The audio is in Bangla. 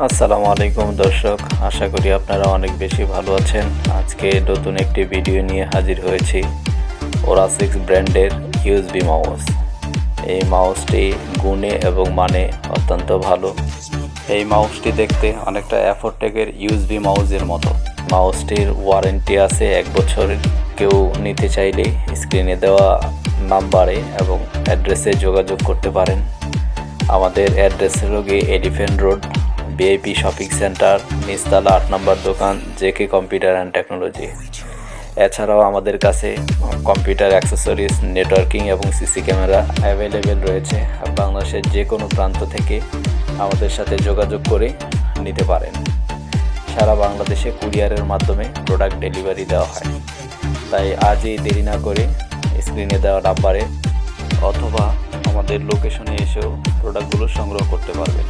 আসসালামু আলাইকুম দর্শক, আশা করি আপনারা অনেক বেশি ভালো আছেন। আজকে নতুন একটি ভিডিও নিয়ে হাজির হয়েছি। ওরাসিক্স ব্র্যান্ডের ইউএসবি মাউস। এই মাউসটি গুণে এবং মানে অত্যন্ত ভালো। এই মাউসটি দেখতে অনেকটা অ্যাফোর্টেকের ইউএসবি মাউসের মতো। মাউসটির ওয়ারেন্টি আছে 1 বছরের। কেউ নিতে চাইলে স্ক্রিনে দেওয়া নাম্বারে এবং অ্যাড্রেসে যোগাযোগ করতে পারেন। আমাদের অ্যাড্রেস হলো গিয়ে Elephant Road, VIP shopping centre, নিচতলা 8 নম্বর দোকান, জেকে কম্পিউটার অ্যান্ড টেকনোলজি। এছাড়াও আমাদের কাছে কম্পিউটার অ্যাক্সেসরিজ, নেটওয়ার্কিং এবং সিসি ক্যামেরা অ্যাভেলেবেল রয়েছে। বাংলাদেশের যে কোনো প্রান্ত থেকে আমাদের সাথে যোগাযোগ করে নিতে পারেন। সারা বাংলাদেশে কুরিয়ারের মাধ্যমে প্রোডাক্ট ডেলিভারি দেওয়া হয়। তাই আজই দেরি না করে স্ক্রিনে দেওয়া নাম্বারে অথবা আমাদের লোকেশনে এসেও প্রোডাক্টগুলো সংগ্রহ করতে পারবেন।